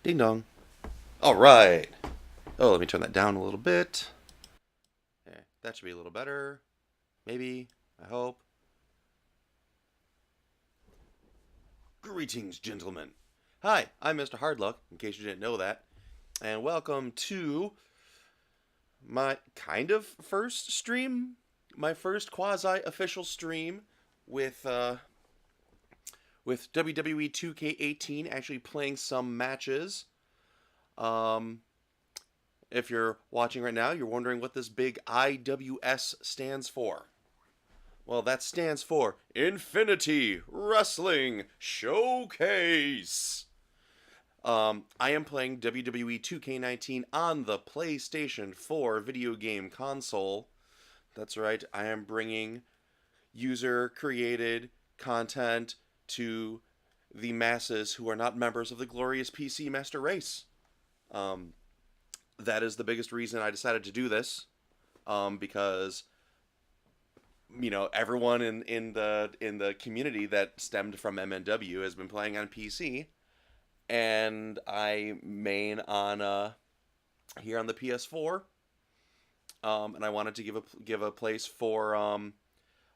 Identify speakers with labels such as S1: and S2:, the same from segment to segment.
S1: Ding dong. All right. Oh, let me turn that down a little bit. Okay, that should be a little better. Maybe. I hope. Greetings, gentlemen. Hi, I'm Mr. Hardluck, in case you didn't know that. And welcome to my kind of first stream. My first quasi-official stream with with WWE 2K18 actually playing some matches. Um, if you're watching right now, you're wondering what this big IWS stands for. Well, that stands for Infinity Wrestling Showcase. I am playing WWE 2K19 on the PlayStation 4 video game console. That's right, I am bringing user created content to the masses who are not members of the glorious PC Master Race. Um, that is the biggest reason I decided to do this, because everyone in the community that stemmed from MNW has been playing on PC, and I main on here on the PS4, and I wanted to give a place for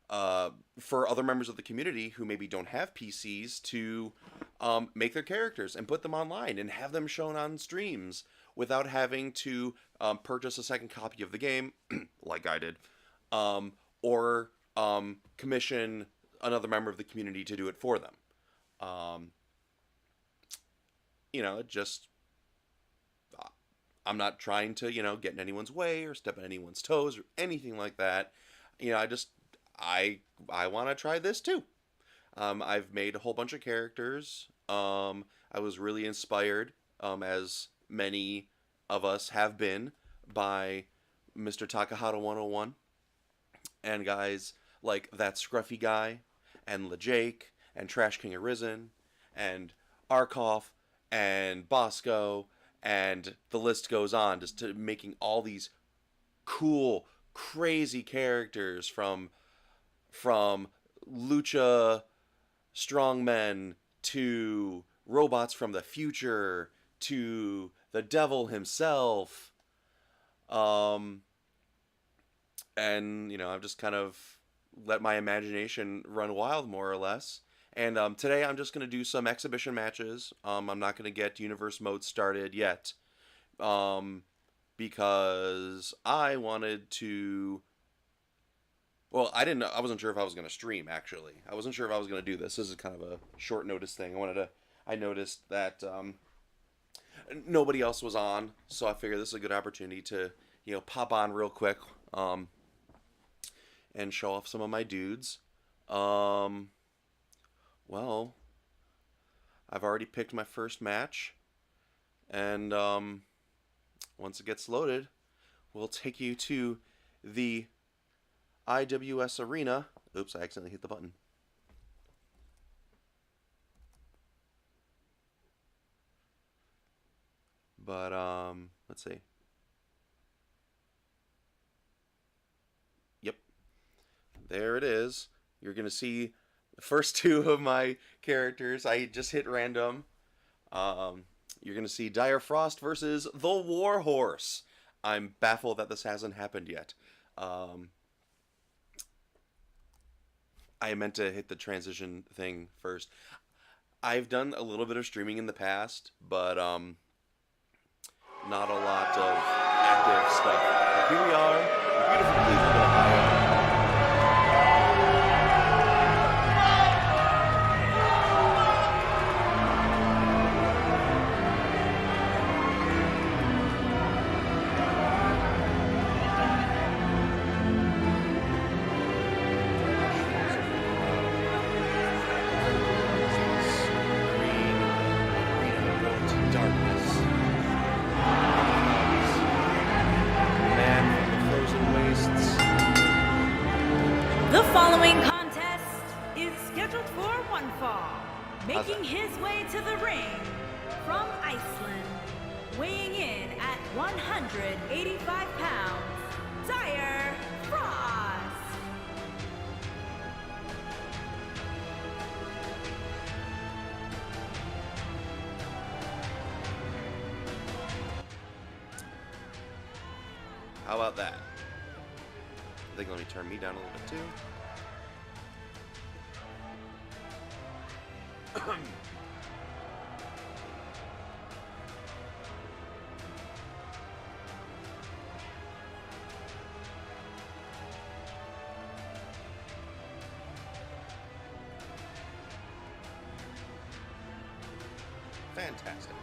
S1: other members of the community who maybe don't have PCs to make their characters and put them online and have them shown on streams without having to purchase a second copy of the game, like I did, or commission another member of the community to do it for them. Um, just I'm not trying to get in anyone's way or step on anyone's toes or anything like that. I want to try this too. I've made a whole bunch of characters. I was really inspired, as many of us have been, by Mr. Takahata 101 and guys like That Scruffy Guy and LeJake and Trash King Arisen and Arkoff and Bosco, and the list goes on, just to making all these cool, crazy characters from lucha strongmen to robots from the future to the devil himself. And I've just kind of let my imagination run wild, more or less. And today I'm just going to do some exhibition matches. I'm not going to get universe mode started yet, because I wanted to. Well, I wasn't sure if I was going to stream, actually. I wasn't sure if I was going to do this. This is kind of a short notice thing. I noticed that nobody else was on, so I figured this is a good opportunity to, pop on real quick, and show off some of my dudes. Well, I've already picked my first match, and once it gets loaded, we'll take you to the IWS Arena. Oops, I accidentally hit the button. But let's see. Yep, there it is. You're gonna see the first two of my characters. I just hit random. You're gonna see Dire Frost versus the Warhorse. I'm baffled that this hasn't happened yet. I meant to hit the transition thing first. I've done a little bit of streaming in the past, but not a lot of active stuff. But here we are, in beautiful Cleveland, Ohio.
S2: The following contest is scheduled for one fall. Making his way to the ring from Iceland, weighing in at 185 pounds, Dire Frost.
S1: How about that? I think let me turn me down a little bit too. Fantastic.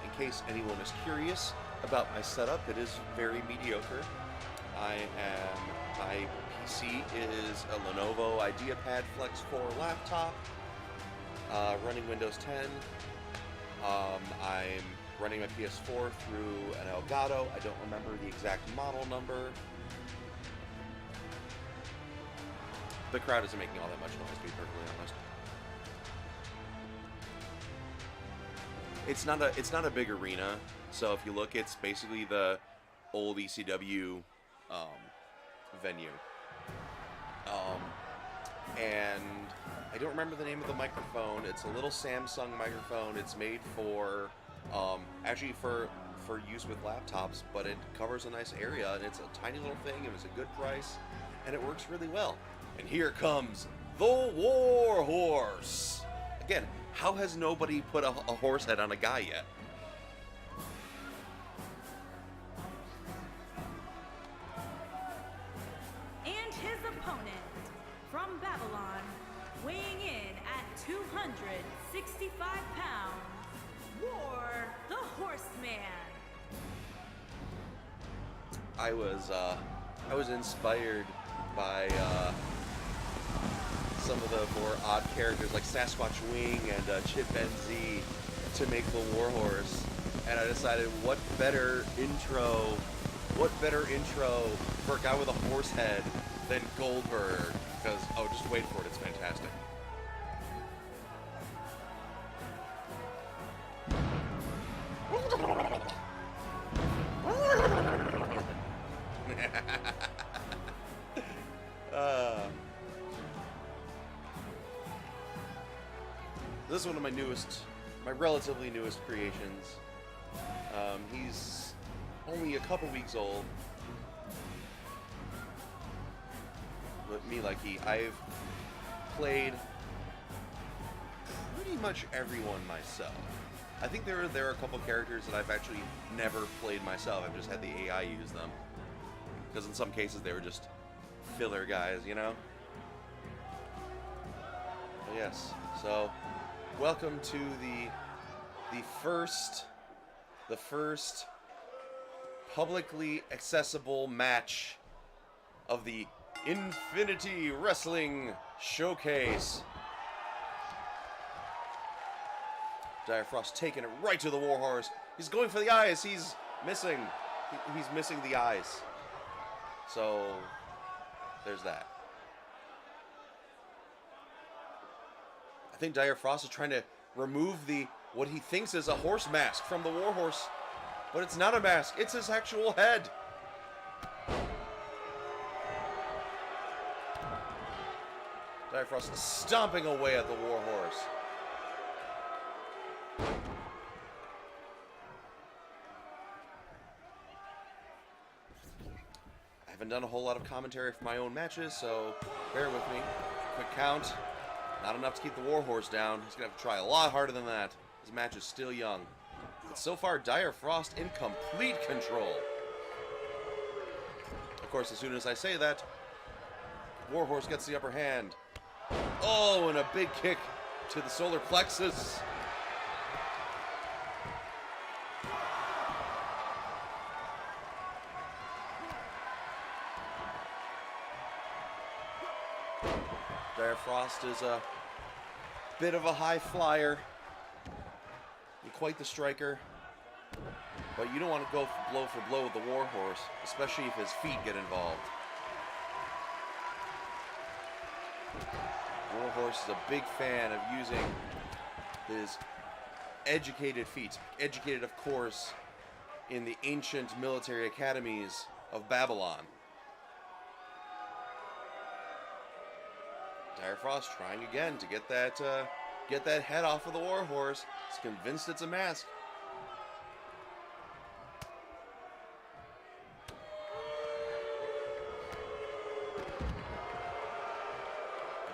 S1: In case anyone is curious about my setup, it is very mediocre. My PC is a Lenovo IdeaPad Flex 4 laptop, running Windows 10. I'm running my PS4 through an Elgato. I don't remember the exact model number. The crowd isn't making all that much noise, to be perfectly honest. It's not a big arena, so if you look, it's basically the old ECW venue. And I don't remember the name of the microphone. It's a little Samsung microphone. It's made for actually for use with laptops, but it covers a nice area, and it's a tiny little thing. It was a good price, and it works really well. And here comes the War Horse. Again, how has nobody put a horse head on a guy yet?
S2: And his opponent from Babylon, weighing in at 265 pounds, War the Horseman.
S1: I was inspired by some of the more odd characters like Sasquatch Wing and Chip NZ to make the War Horse, and I decided what better intro for a guy with a horse head than Goldberg, because oh, just wait for it, it's fantastic. This is one of my relatively newest creations. He's only a couple weeks old. But me like I've played pretty much everyone myself. I think there are a couple characters that I've actually never played myself. I've just had the AI use them. Because in some cases they were just filler guys, you know? But yes, so welcome to the first publicly accessible match of the Infinity Wrestling Showcase. Dire Frost taking it right to the War Horse. He's going for the eyes. He's missing. He's missing the eyes. So there's that. I think Dire Frost is trying to remove what he thinks is a horse mask from the War Horse, but it's not a mask. It's his actual head. Dire Frost is stomping away at the War Horse. I haven't done a whole lot of commentary for my own matches, so bear with me. Quick count. Not enough to keep the War Horse down. He's going to have to try a lot harder than that. His match is still young. But so far, Dire Frost in complete control. Of course, as soon as I say that, War Horse gets the upper hand. Oh, and a big kick to the solar plexus. Dire Frost is a bit of a high flyer. You're quite the striker. But you don't want to go blow for blow with the War Horse, especially if his feet get involved. War Horse is a big fan of using his educated feet. Educated, of course, in the ancient military academies of Babylon. Dire Frost trying again to get that head off of the War Horse. He's convinced it's a mask.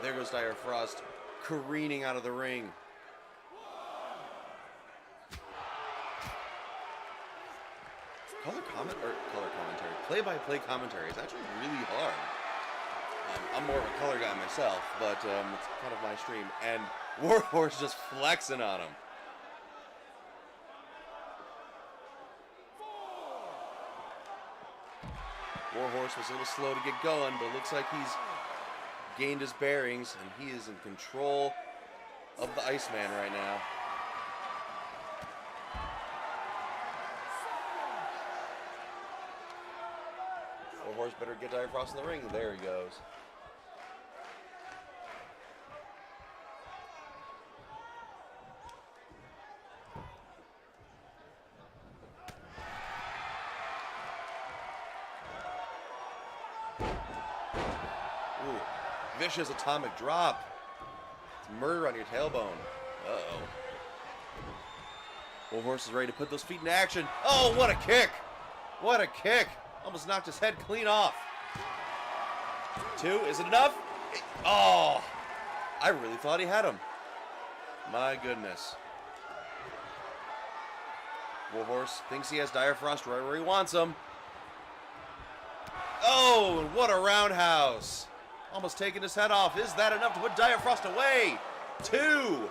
S1: there goes Dire Frost careening out of the ring. Color commentary, play-by-play commentary is actually really hard. I'm more of a color guy myself, but it's kind of my stream. And Warhorse just flexing on him. Warhorse was a little slow to get going, but it looks like he's gained his bearings, and he is in control of the Iceman right now. Warhorse better get Dire Frost in the ring. There he goes. Ooh, vicious atomic drop. It's murder on your tailbone. Uh-oh. Warhorse is ready to put those feet in action. Oh, what a kick! What a kick! Almost knocked his head clean off. 2, is it enough? Oh, I really thought he had him. My goodness. Warhorse thinks he has Dire Frost right where he wants him. Oh, and what a roundhouse. Almost taking his head off. Is that enough to put Dire Frost away? 2.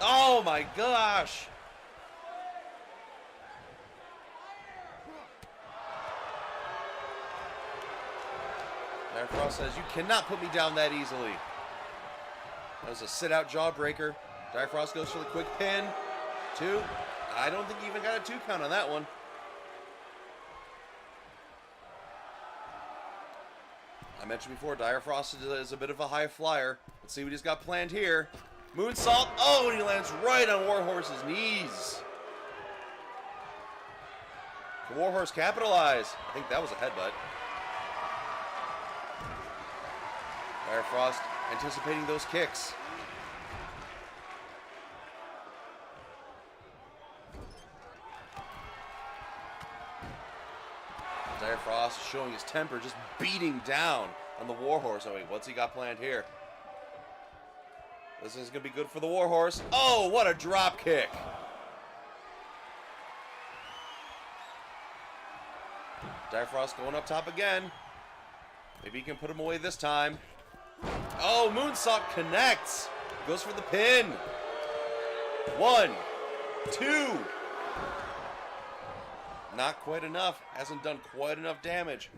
S1: Oh my gosh. Dire Frost says, you cannot put me down that easily. That was a sit-out jawbreaker. Dire Frost goes for the quick pin. 2. I don't think he even got a 2 count on that one. I mentioned before, Dire Frost is a bit of a high flyer. Let's see what he's got planned here. Moonsault. Oh, and he lands right on Warhorse's knees. Can Warhorse capitalize? I think that was a headbutt. Dire Frost anticipating those kicks. Dire Frost showing his temper, just beating down on the Warhorse. Oh wait, what's he got planned here? This is going to be good for the Warhorse. Oh, what a drop kick. Dire Frost going up top again. Maybe he can put him away this time. Oh, Moonsault connects. Goes for the pin. 1, 2. Not quite enough. Hasn't done quite enough damage.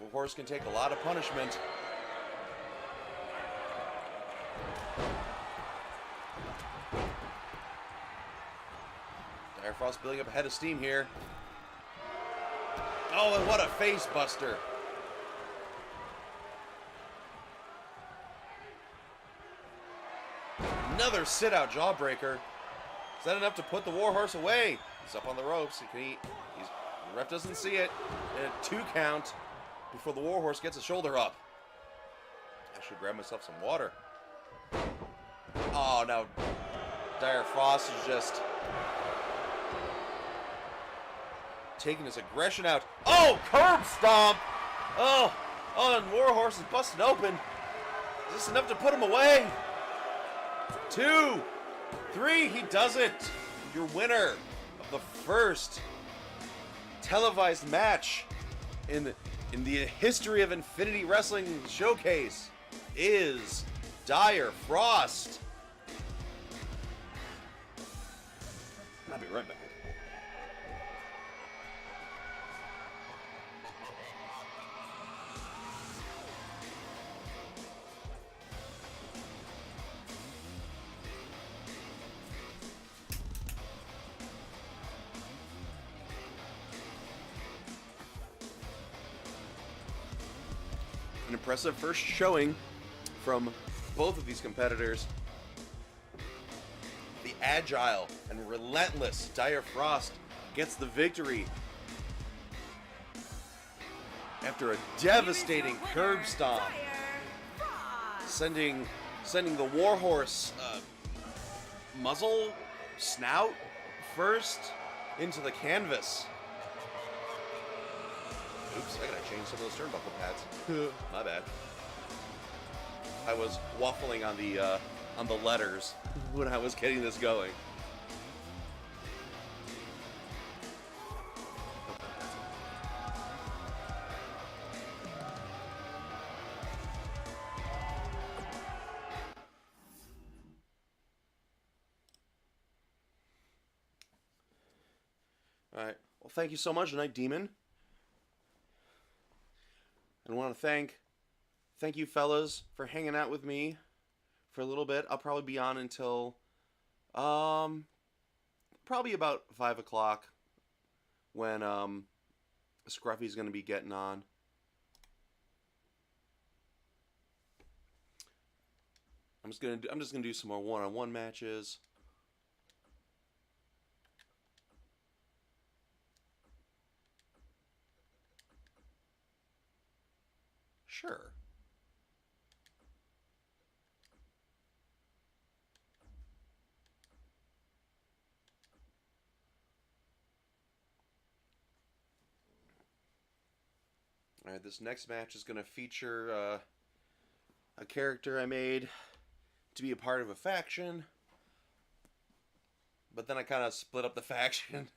S1: Warhorse can take a lot of punishment. Dire Frost building up a head of steam here. Oh, and what a face buster. Another sit-out jawbreaker. Is that enough to put the Warhorse away? He's up on the ropes. The ref doesn't see it. And a 2 count before the Warhorse gets his shoulder up. I should grab myself some water. Oh, now Dire Frost is just taking his aggression out. Oh, curb stomp! Oh, and Warhorse is busted open. Is this enough to put him away? 2, 3, he does it. Your winner of the first televised match in the history of Infinity Wrestling Showcase is Dire Frost. I'll be right back. An impressive first showing from both of these competitors. The agile and relentless Dire Frost gets the victory after a devastating curb stomp, sending the Warhorse muzzle, snout first into the canvas. Oops, I gotta change some of those turnbuckle pads. My bad. I was waffling on the letters when I was getting this going. Alright, well, thank you so much, Night Demon. And I want to thank you fellas for hanging out with me for a little bit. I'll probably be on until, probably about 5 o'clock when, Scruffy's going to be getting on. I'm just gonna do some more one-on-one matches. Sure. Alright, this next match is going to feature a character I made to be a part of a faction, but then I kind of split up the faction.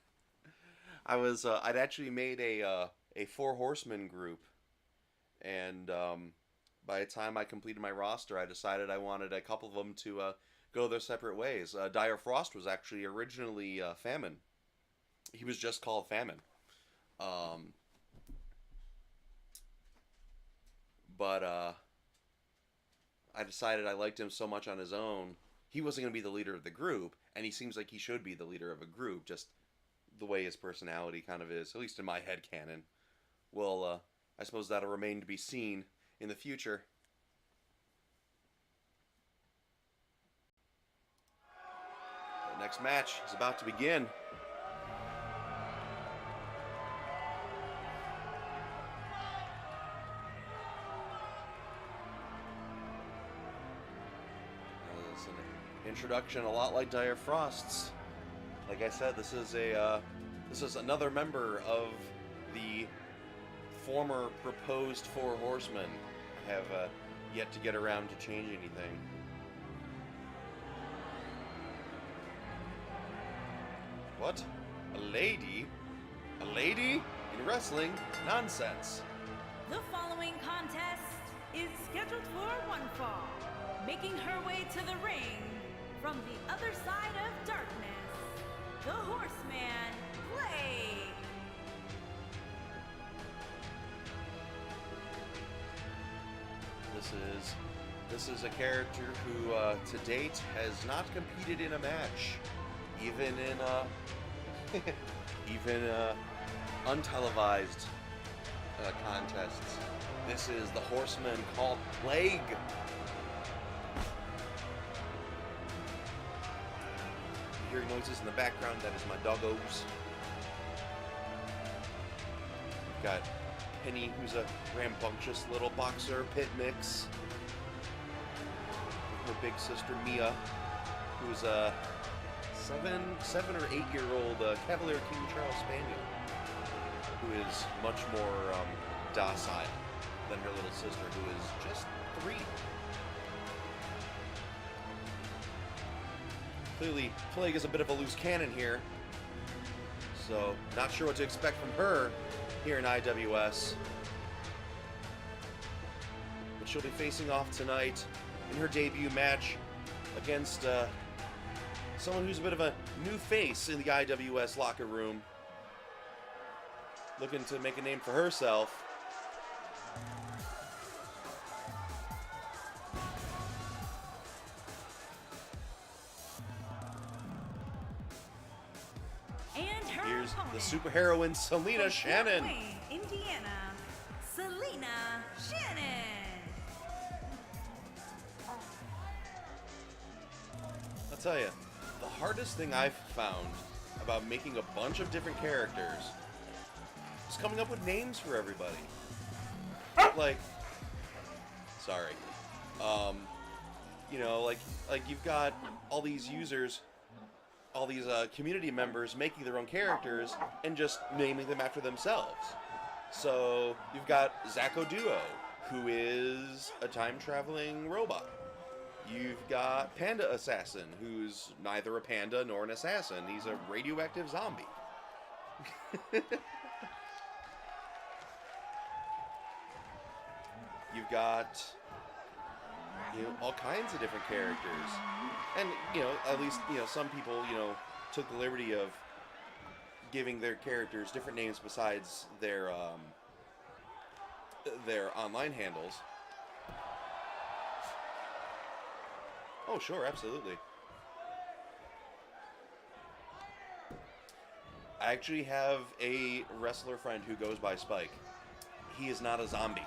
S1: I'd actually made a Four Horsemen group, and by the time I completed my roster, I decided I wanted a couple of them to go their separate ways. Dire Frost was actually originally Famine. He was just called Famine. But I decided I liked him so much on his own. He wasn't going to be the leader of the group, and he seems like he should be the leader of a group, just the way his personality kind of is, at least in my headcanon. Well, I suppose that'll remain to be seen in the future. The next match is about to begin. It's an introduction a lot like Dire Frost's. Like I said, this is another member of the former proposed Four Horsemen. I have yet to get around to change anything. What? A lady? A lady? In wrestling? Nonsense.
S2: The following contest is scheduled for one fall. Making her way to the ring from the other side of darkness, the Horseman, Plague.
S1: This is a character who, to date, has not competed in a match, even in untelevised contests. This is the Horseman called Plague. You hear noises in the background? That is my doggos. We've got Penny, who's a rambunctious little boxer, pit mix. Her big sister Mia, who's a 7 or 8 year old Cavalier King Charles Spaniel, who is much more docile than her little sister, who is just 3. Clearly, Plague is a bit of a loose cannon here, so not sure what to expect from her here in IWS. But she'll be facing off tonight in her debut match against someone who's a bit of a new face in the IWS locker room, looking to make a name for herself.
S2: And her
S1: Here's
S2: opponent,
S1: the superheroine Selena
S2: from
S1: Shannon.
S2: Fort Wayne, Indiana, Selena Shannon.
S1: I'll tell you, the hardest thing I've found about making a bunch of different characters is coming up with names for everybody. Like, sorry. You know, like you've got all these users, all these community members making their own characters and just naming them after themselves. So you've got Zacko Duo, who is a time-traveling robot. You've got Panda Assassin, who's neither a panda nor an assassin. He's a radioactive zombie. You've got, all kinds of different characters. And, at least, some people, took the liberty of giving their characters different names besides their online handles. Oh, sure, absolutely. I actually have a wrestler friend who goes by Spike. He is not a zombie.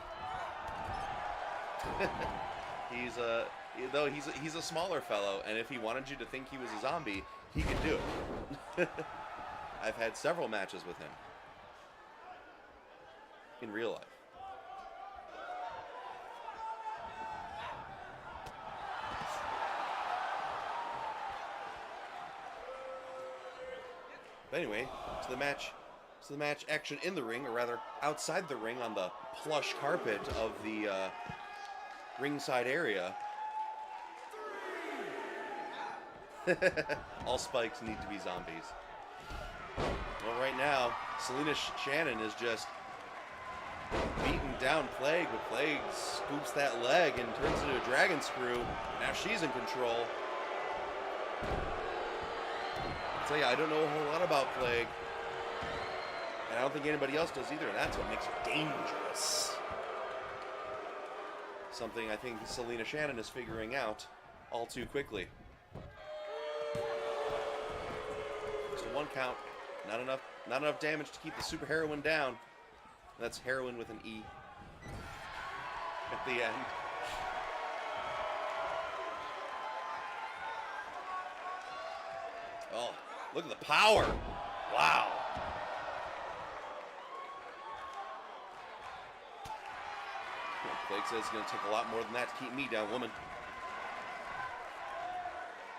S1: He's a smaller fellow, and if he wanted you to think he was a zombie, he could do it. I've had several matches with him in real life. But anyway, to the match action in the ring, or rather outside the ring on the plush carpet of the ringside area. All spikes need to be zombies. Well, right now, Selena Shannon is just beating down Plague, but Plague scoops that leg and turns it into a dragon screw. Now she's in control. I'll tell you, I don't know a whole lot about Plague. And I don't think anybody else does either, and that's what makes her dangerous. Something I think Selena Shannon is figuring out all too quickly. Just a one count. Not enough damage to keep the super heroine down. That's heroin with an E at the end. Oh, look at the power. Wow. Plague says it's going to take a lot more than that to keep me down, woman.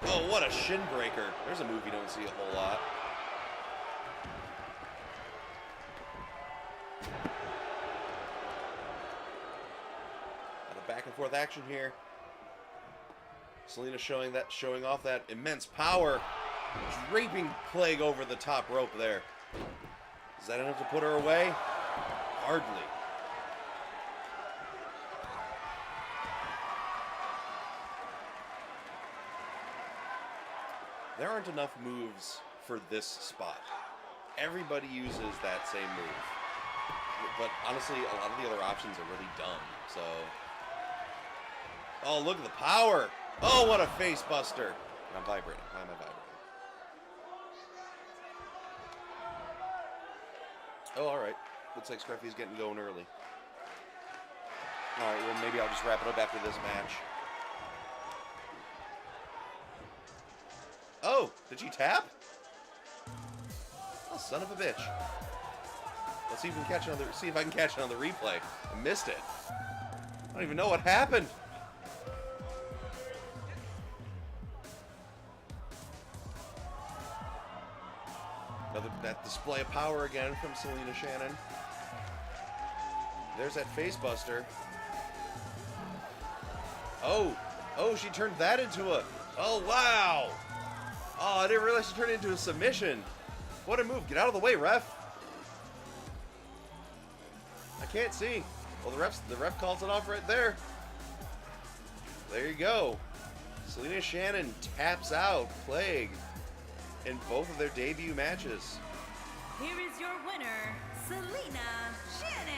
S1: Oh, what a shin breaker. There's a move you don't see a whole lot. Back and forth action here. Selena showing off that immense power, draping Plague over the top rope there. Is that enough to put her away? Hardly. There aren't enough moves for this spot. Everybody uses that same move. But honestly, a lot of the other options are really dumb, so... Oh, look at the power! Oh, what a face buster! I'm vibrating. Why am I vibrating? Oh, alright. Looks like Scruffy's getting going early. Alright, well, maybe I'll just wrap it up after this match. Oh, did she tap? Oh, son of a bitch. Let's see if we can catch another. See if I can catch it on the replay. I missed it. I don't even know what happened. That display of power again from Selena Shannon. There's that face buster. Oh, she turned that into a. Oh wow. Oh, I didn't realize she turned it into a submission. What a move! Get out of the way, ref. I can't see. Well, the ref calls it off right there. There you go. Selena Shannon taps out Plague in both of their debut matches.
S2: Here is your winner, Selena Shannon.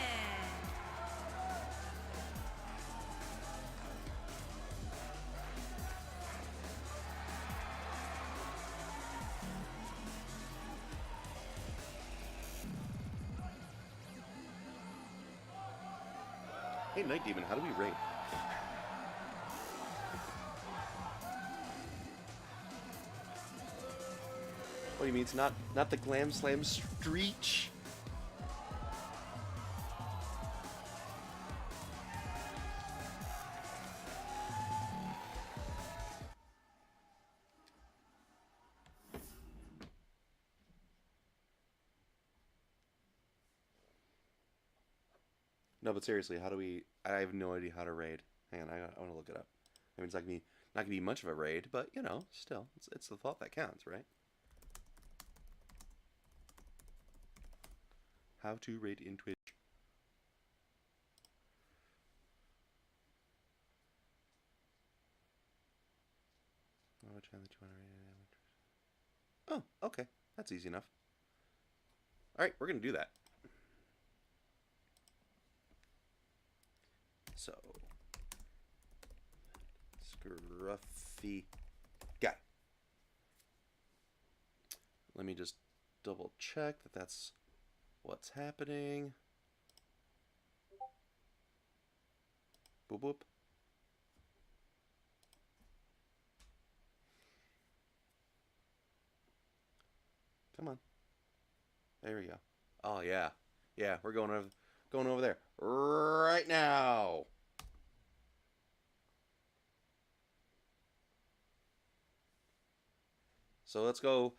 S1: Hey, Night Demon, how do we rate? What do you mean? It's not the Glam Slam Streech? No, but seriously, how do we... I have no idea how to raid. Hang on, I want to look it up. I mean, it's not gonna be much of a raid, but, you know, still, it's the thought that counts, right? How to raid in Twitch. Oh, channel that you want to raid. Oh, okay. That's easy enough. Alright, we're gonna do that. So, Scruffy guy. Let me just double check that that's what's happening. Boop boop. Come on. There we go. Oh yeah. Yeah, we're going over there right now. So let's go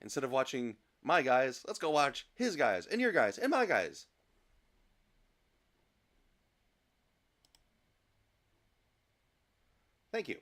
S1: instead of watching my guys, let's go watch his guys and your guys and my guys. Thank you.